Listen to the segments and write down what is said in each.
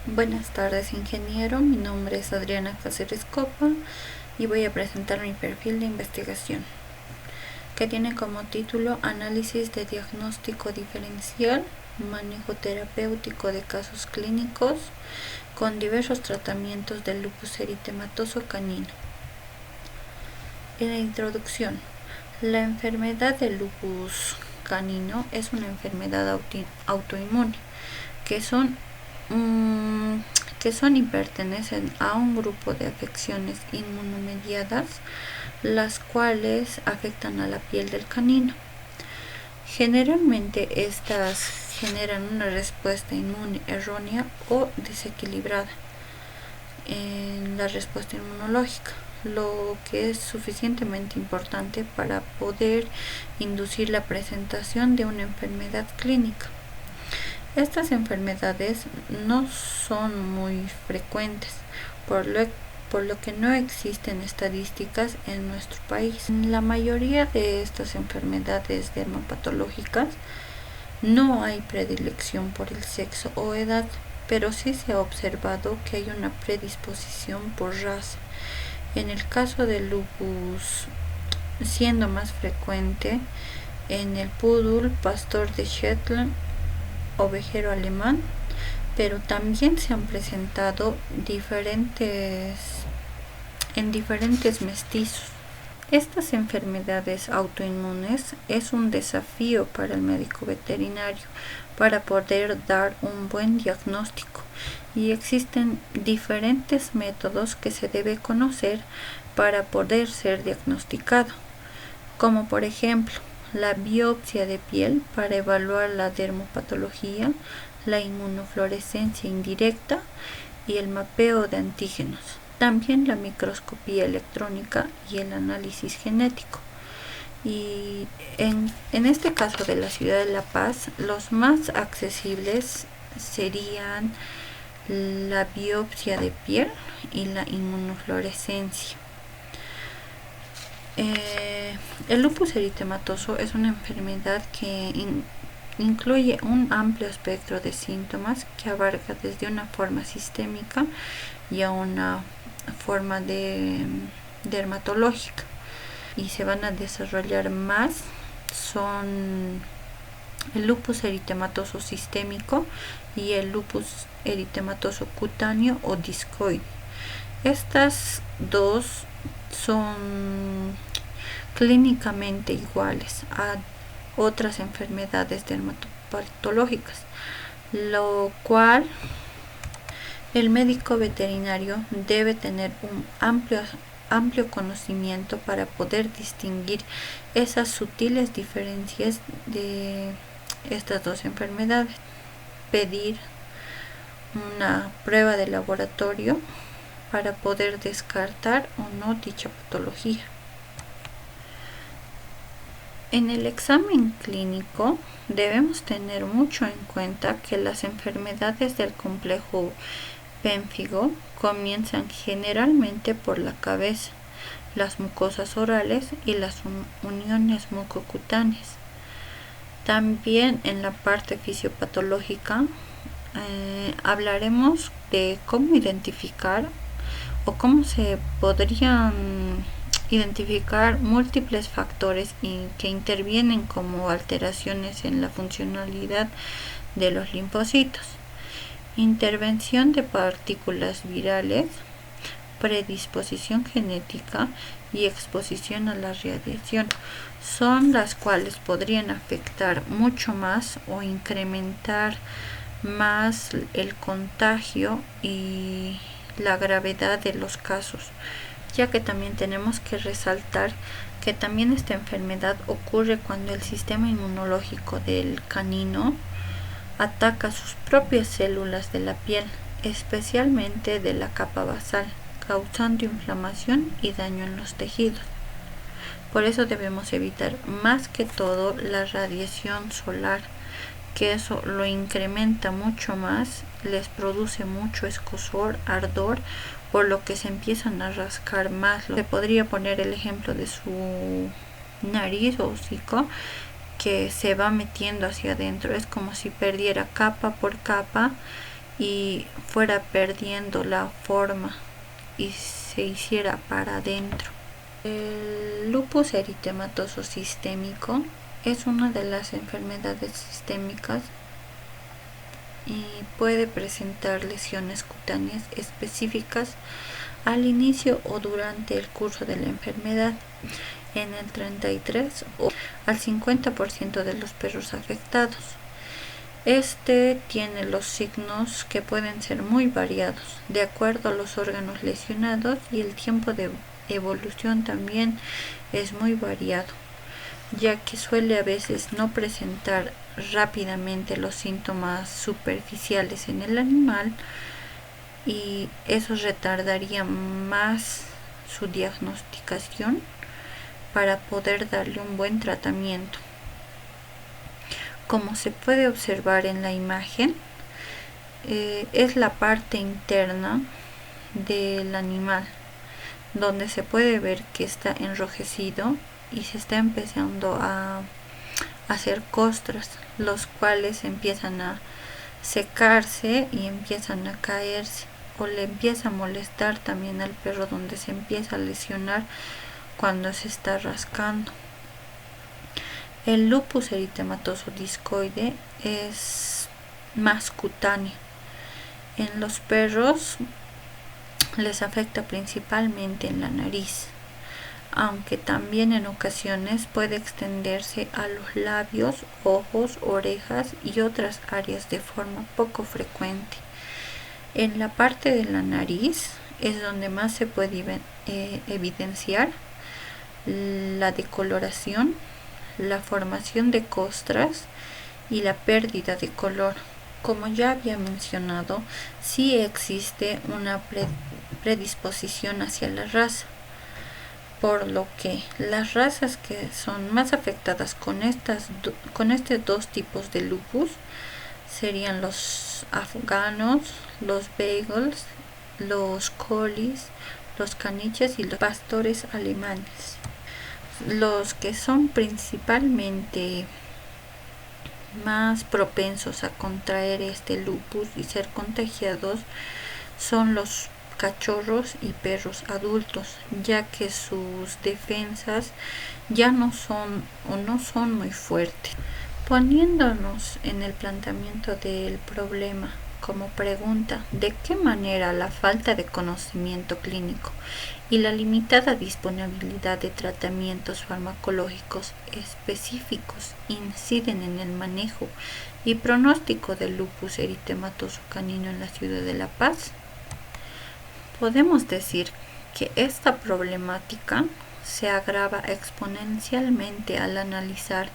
Buenas tardes, ingeniero. Mi nombre es Adriana Cáceres Copa y voy a presentar mi perfil de investigación, que tiene como título Análisis de diagnóstico diferencial, manejo terapéutico de casos clínicos con diversos tratamientos del lupus eritematoso canino. En la introducción, la enfermedad del lupus canino es una enfermedad autoinmune que son y pertenecen a un grupo de afecciones inmunomediadas, las cuales afectan a la piel del canino. Generalmente estas generan una respuesta inmune errónea o desequilibrada en la respuesta inmunológica, lo que es suficientemente importante para poder inducir la presentación de una enfermedad clínica. Estas enfermedades no son muy frecuentes, por lo que no existen estadísticas en nuestro país. En la mayoría de estas enfermedades dermopatológicas no hay predilección por el sexo o edad, pero sí se ha observado que hay una predisposición por raza. En el caso del lupus, siendo más frecuente en el poodle, pastor de Shetland, ovejero alemán, pero también se han presentado en diferentes mestizos. Estas enfermedades autoinmunes es un desafío para el médico veterinario para poder dar un buen diagnóstico, y existen diferentes métodos que se debe conocer para poder ser diagnosticado, como por ejemplo la biopsia de piel para evaluar la dermopatología, la inmunofluorescencia indirecta y el mapeo de antígenos. También la microscopía electrónica y el análisis genético. Y en este caso de la ciudad de La Paz, los más accesibles serían la biopsia de piel y la inmunofluorescencia. El lupus eritematoso es una enfermedad que incluye un amplio espectro de síntomas que abarca desde una forma sistémica y a una forma dermatológica, y se van a desarrollar más son el lupus eritematoso sistémico y el lupus eritematoso cutáneo o discoide. Estas dos son clínicamente iguales a otras enfermedades dermatopatológicas, lo cual el médico veterinario debe tener un amplio conocimiento para poder distinguir esas sutiles diferencias de estas dos enfermedades. Pedir una prueba de laboratorio para poder descartar o no dicha patología. En el examen clínico debemos tener mucho en cuenta que las enfermedades del complejo pénfigo comienzan generalmente por la cabeza, las mucosas orales y las uniones mucocutáneas. También en la parte fisiopatológica hablaremos de cómo identificar o cómo se podrían identificar múltiples factores que intervienen como alteraciones en la funcionalidad de los linfocitos. Intervención de partículas virales, predisposición genética y exposición a la radiación son las cuales podrían afectar mucho más o incrementar más el contagio y la gravedad de los casos, ya que también tenemos que resaltar que también esta enfermedad ocurre cuando el sistema inmunológico del canino ataca sus propias células de la piel, especialmente de la capa basal, causando inflamación y daño en los tejidos. Por eso debemos evitar más que todo la radiación solar, que eso lo incrementa mucho más, les produce mucho escozor, ardor, por lo que se empiezan a rascar más. Se podría poner el ejemplo de su nariz o hocico, que se va metiendo hacia adentro, es como si perdiera capa por capa y fuera perdiendo la forma y se hiciera para adentro. El lupus eritematoso sistémico es una de las enfermedades sistémicas y puede presentar lesiones cutáneas específicas al inicio o durante el curso de la enfermedad en el 33 o al 50% de los perros afectados. Este tiene los signos que pueden ser muy variados de acuerdo a los órganos lesionados y el tiempo de evolución también es muy variado, ya que suele a veces no presentar rápidamente los síntomas superficiales en el animal y eso retardaría más su diagnosticación para poder darle un buen tratamiento. Como se puede observar en la imagen, es la parte interna del animal donde se puede ver que está enrojecido y se está empezando a hacer costras, los cuales empiezan a secarse y empiezan a caerse, o le empieza a molestar también al perro donde se empieza a lesionar cuando se está rascando. El lupus eritematoso discoide es más cutáneo. En los perros les afecta principalmente en la nariz, aunque también en ocasiones puede extenderse a los labios, ojos, orejas y otras áreas de forma poco frecuente. En la parte de la nariz es donde más se puede evidenciar la decoloración, la formación de costras y la pérdida de color. Como ya había mencionado, sí existe una predisposición hacia la raza, por lo que las razas que son más afectadas con estos dos tipos de lupus serían los afganos, los beagles, los collies, los caniches y los pastores alemanes. Los que son principalmente más propensos a contraer este lupus y ser contagiados son los cachorros y perros adultos, ya que sus defensas ya no son muy fuertes. Poniéndonos en el planteamiento del problema como pregunta, ¿de qué manera la falta de conocimiento clínico y la limitada disponibilidad de tratamientos farmacológicos específicos inciden en el manejo y pronóstico del lupus eritematoso canino en la ciudad de La Paz? Podemos decir que esta problemática se agrava exponencialmente al analizar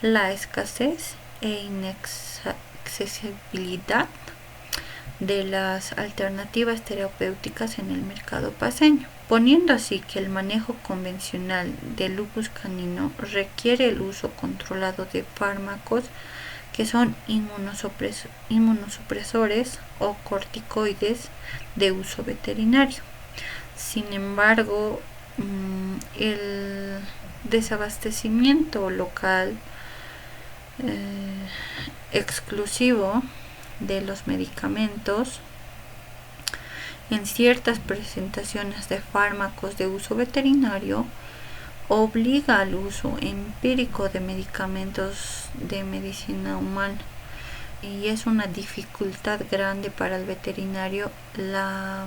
la escasez e inaccesibilidad de las alternativas terapéuticas en el mercado paceño, poniendo así que el manejo convencional del lupus canino requiere el uso controlado de fármacos que son inmunosupresores o corticoides de uso veterinario. Sin embargo, el desabastecimiento local exclusivo de los medicamentos en ciertas presentaciones de fármacos de uso veterinario obliga al uso empírico de medicamentos de medicina humana y es una dificultad grande para el veterinario la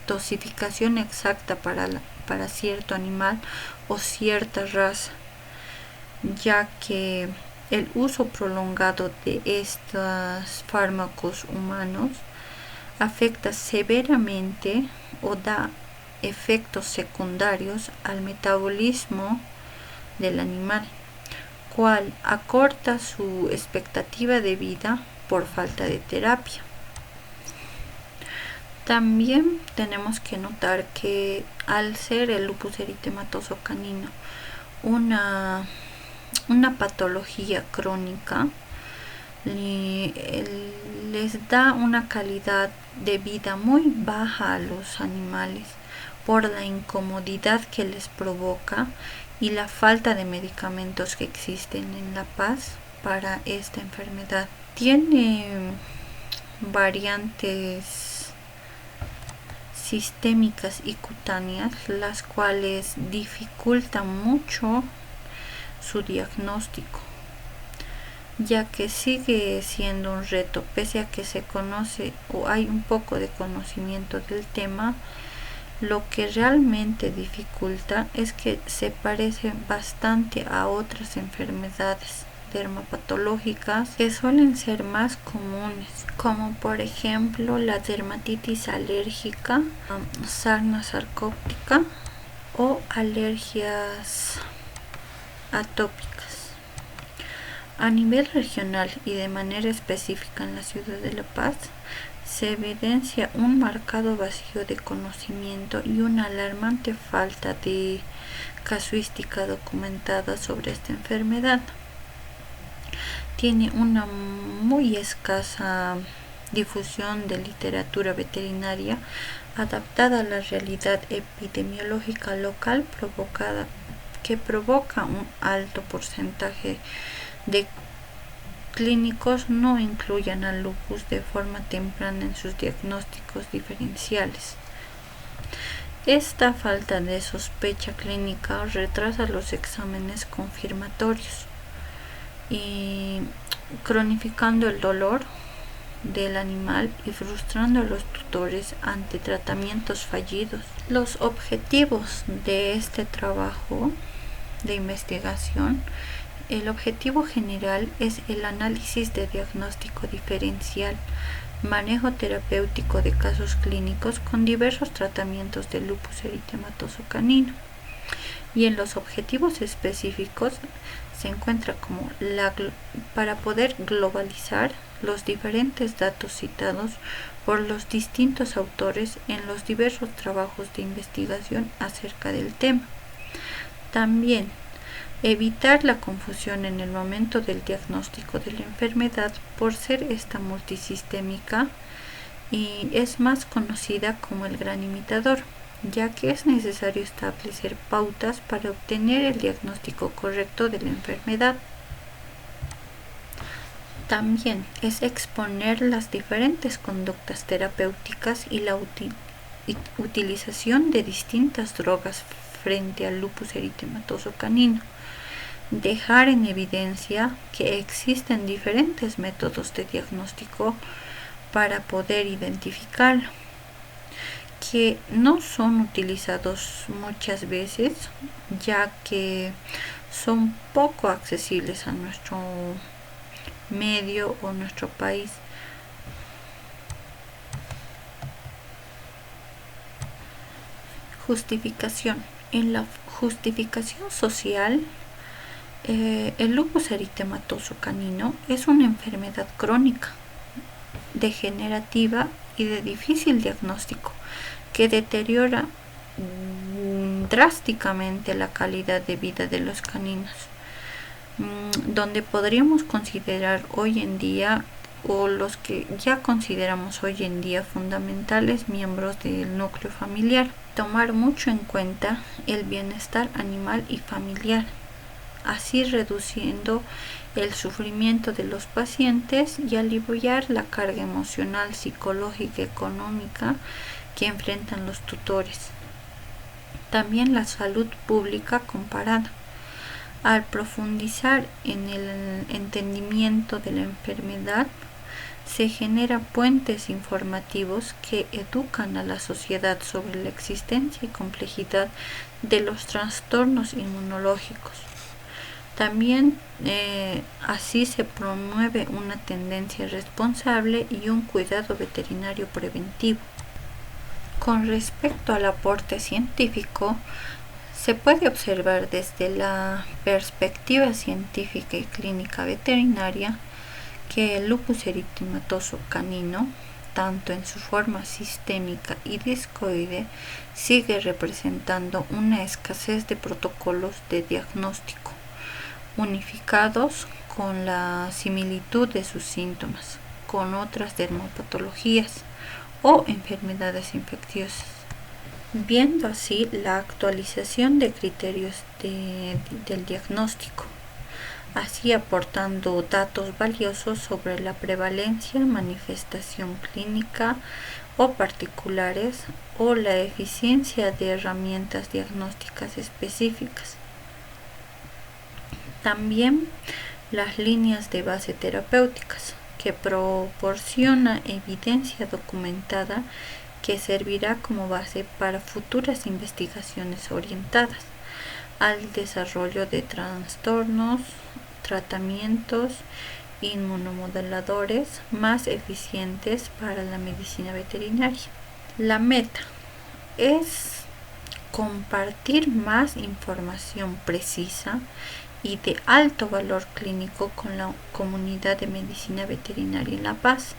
dosificación exacta para cierto animal o cierta raza, ya que el uso prolongado de estos fármacos humanos afecta severamente o da efectos secundarios al metabolismo del animal, cual acorta su expectativa de vida por falta de terapia. También tenemos que notar que al ser el lupus eritematoso canino una patología crónica, les da una calidad de vida muy baja a los animales por la incomodidad que les provoca y la falta de medicamentos que existen en La Paz para esta enfermedad. Tiene variantes sistémicas y cutáneas, las cuales dificultan mucho su diagnóstico, ya que sigue siendo un reto, pese a que se conoce o hay un poco de conocimiento del tema. Lo que realmente dificulta es que se parece bastante a otras enfermedades dermopatológicas que suelen ser más comunes, como por ejemplo la dermatitis alérgica, sarna sarcóptica o alergias atópicas. A nivel regional y de manera específica en la ciudad de La Paz, se evidencia un marcado vacío de conocimiento y una alarmante falta de casuística documentada sobre esta enfermedad. Tiene una muy escasa difusión de literatura veterinaria adaptada a la realidad epidemiológica local, que provoca un alto porcentaje de clínicos no incluyan al lupus de forma temprana en sus diagnósticos diferenciales. Esta falta de sospecha clínica retrasa los exámenes confirmatorios y cronificando el dolor del animal y frustrando a los tutores ante tratamientos fallidos. Los objetivos de este trabajo de investigación: el objetivo general es el análisis de diagnóstico diferencial, manejo terapéutico de casos clínicos con diversos tratamientos de lupus eritematoso canino. Y en los objetivos específicos se encuentra como para poder globalizar los diferentes datos citados por los distintos autores en los diversos trabajos de investigación acerca del tema. También evitar la confusión en el momento del diagnóstico de la enfermedad por ser esta multisistémica y es más conocida como el gran imitador, ya que es necesario establecer pautas para obtener el diagnóstico correcto de la enfermedad. También es exponer las diferentes conductas terapéuticas y la utilización de distintas drogas frente al lupus eritematoso canino. Dejar en evidencia que existen diferentes métodos de diagnóstico para poder identificarlo, que no son utilizados muchas veces, ya que son poco accesibles a nuestro medio o nuestro país. Justificación. En la justificación social, el lupus eritematoso canino es una enfermedad crónica, degenerativa y de difícil diagnóstico que deteriora drásticamente la calidad de vida de los caninos, donde podríamos considerar hoy en día, o los que ya consideramos hoy en día, fundamentales miembros del núcleo familiar. Tomar mucho en cuenta el bienestar animal y familiar, así reduciendo el sufrimiento de los pacientes y aliviar la carga emocional, psicológica y económica que enfrentan los tutores. También la salud pública comparada. Al profundizar en el entendimiento de la enfermedad, se generan puentes informativos que educan a la sociedad sobre la existencia y complejidad de los trastornos inmunológicos. También así se promueve una tendencia responsable y un cuidado veterinario preventivo. Con respecto al aporte científico, se puede observar desde la perspectiva científica y clínica veterinaria que el lupus eritematoso canino, tanto en su forma sistémica y discoide, sigue representando una escasez de protocolos de diagnóstico unificados con la similitud de sus síntomas con otras dermopatologías o enfermedades infecciosas, viendo así la actualización de criterios del diagnóstico. así aportando datos valiosos sobre la prevalencia, manifestación clínica o particulares o la eficiencia de herramientas diagnósticas específicas. También las líneas de base terapéuticas, que proporciona evidencia documentada que servirá como base para futuras investigaciones orientadas al desarrollo de trastornos, tratamientos inmunomoduladores más eficientes para la medicina veterinaria. La meta es compartir más información precisa y de alto valor clínico con la comunidad de medicina veterinaria en La Paz,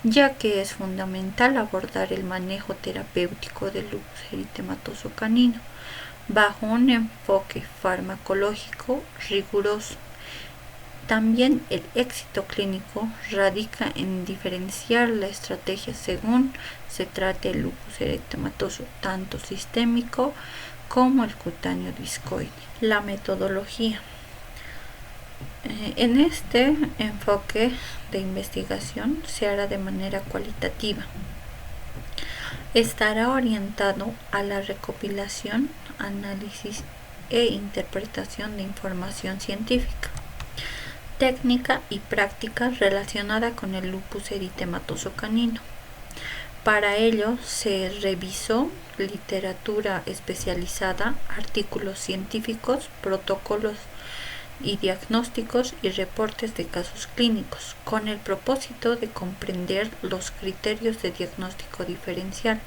ya que es fundamental abordar el manejo terapéutico del lupus eritematoso canino bajo un enfoque farmacológico riguroso. También el éxito clínico radica en diferenciar la estrategia según se trate el lupus eritematoso, tanto sistémico como el cutáneo discoide. La metodología. En este enfoque de investigación se hará de manera cualitativa. Estará orientado a la recopilación, análisis e interpretación de información científica, técnica y práctica relacionada con el lupus eritematoso canino. Para ello se revisó literatura especializada, artículos científicos, protocolos y diagnósticos y reportes de casos clínicos, con el propósito de comprender los criterios de diagnóstico diferencial,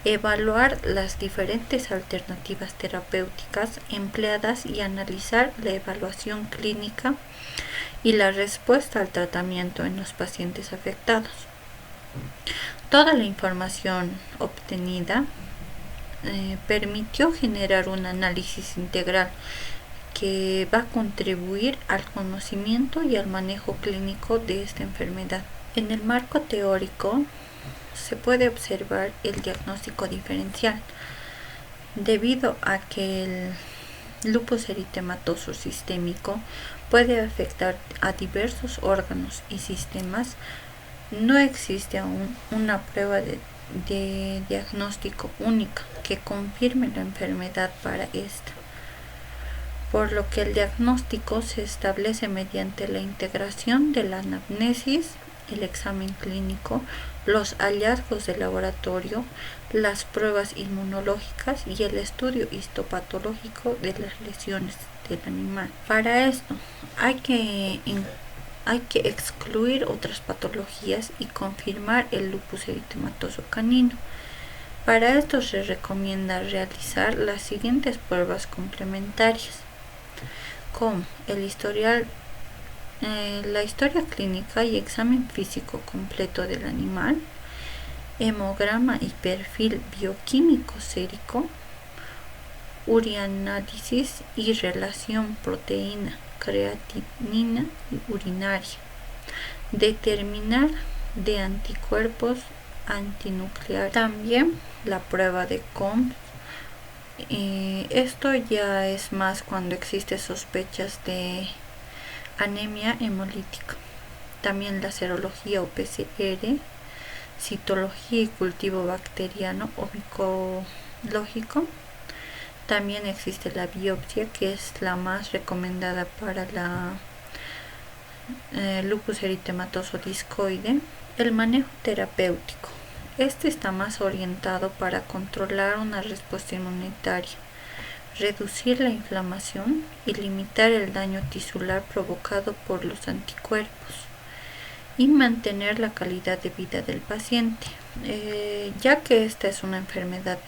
evaluar las diferentes alternativas terapéuticas empleadas y analizar la evaluación clínica y la respuesta al tratamiento en los pacientes afectados. Toda la información obtenida permitió generar un análisis integral que va a contribuir al conocimiento y al manejo clínico de esta enfermedad. En el marco teórico se puede observar el diagnóstico diferencial, debido a que el lupus eritematoso sistémico puede afectar a diversos órganos y sistemas. No existe aún una prueba de diagnóstico única que confirme la enfermedad para esta, por lo que el diagnóstico se establece mediante la integración de la anamnesis, el examen clínico, los hallazgos de laboratorio, las pruebas inmunológicas y el estudio histopatológico de las lesiones del animal. Para esto hay que excluir otras patologías y confirmar el lupus eritematoso canino. Para esto se recomienda realizar las siguientes pruebas complementarias, como la historia clínica y examen físico completo del animal, hemograma y perfil bioquímico sérico, urinálisis y relación proteína creatinina y urinaria, determinar de anticuerpos antinucleares. También la prueba de COMS. Esto ya es más cuando existe sospechas de anemia hemolítica. También la serología o PCR, citología y cultivo bacteriano o micológico. También existe la biopsia, que es la más recomendada para la lupus eritematoso discoide. El manejo terapéutico. Este está más orientado para controlar una respuesta inmunitaria, reducir la inflamación y limitar el daño tisular provocado por los anticuerpos y mantener la calidad de vida del paciente. Ya que esta es una enfermedad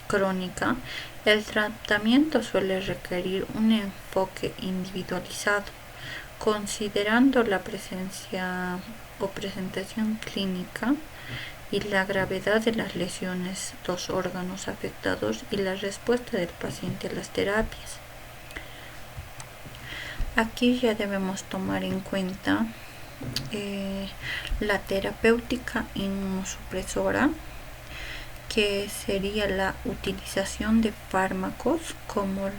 crónica, el tratamiento suele requerir un enfoque individualizado, considerando la presencia o presentación clínica y la gravedad de las lesiones, los órganos afectados y la respuesta del paciente a las terapias. Aquí ya debemos tomar en cuenta la terapéutica inmunosupresora, que sería la utilización de fármacos como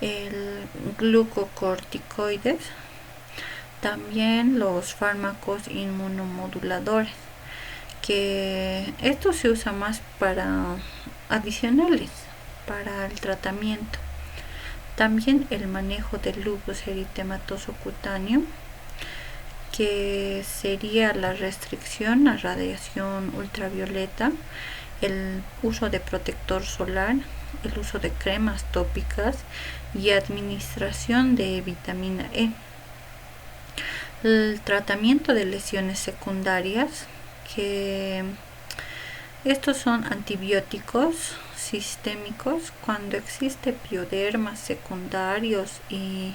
el glucocorticoides, también los fármacos inmunomoduladores, que esto se usa más para adicionales para el tratamiento. También el manejo del lupus eritematoso cutáneo, que sería la restricción a radiación ultravioleta, el uso de protector solar, el uso de cremas tópicas y administración de vitamina E. El tratamiento de lesiones secundarias, que estos son antibióticos sistémicos cuando existe piodermas secundarios y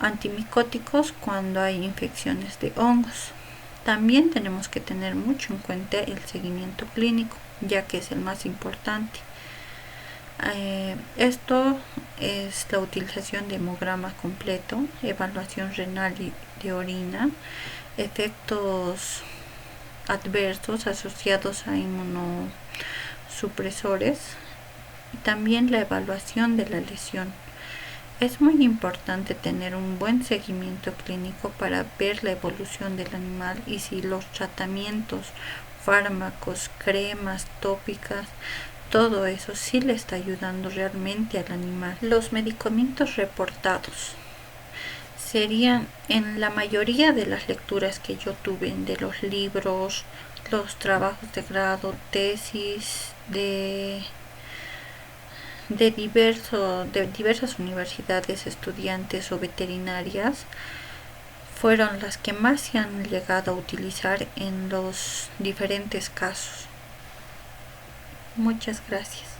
antimicóticos cuando hay infecciones de hongos. También tenemos que tener mucho en cuenta el seguimiento clínico, ya que es el más importante. Esto es la utilización de hemograma completo, evaluación renal y de orina, efectos adversos asociados a inmunosupresores y también la evaluación de la lesión. Es muy importante tener un buen seguimiento clínico para ver la evolución del animal y si los tratamientos, fármacos, cremas tópicas, todo eso sí le está ayudando realmente al animal. Los medicamentos reportados serían, en la mayoría de las lecturas que yo tuve de los libros, los trabajos de grado, tesis de diversas universidades, estudiantes o veterinarias, fueron las que más se han llegado a utilizar en los diferentes casos. Muchas gracias.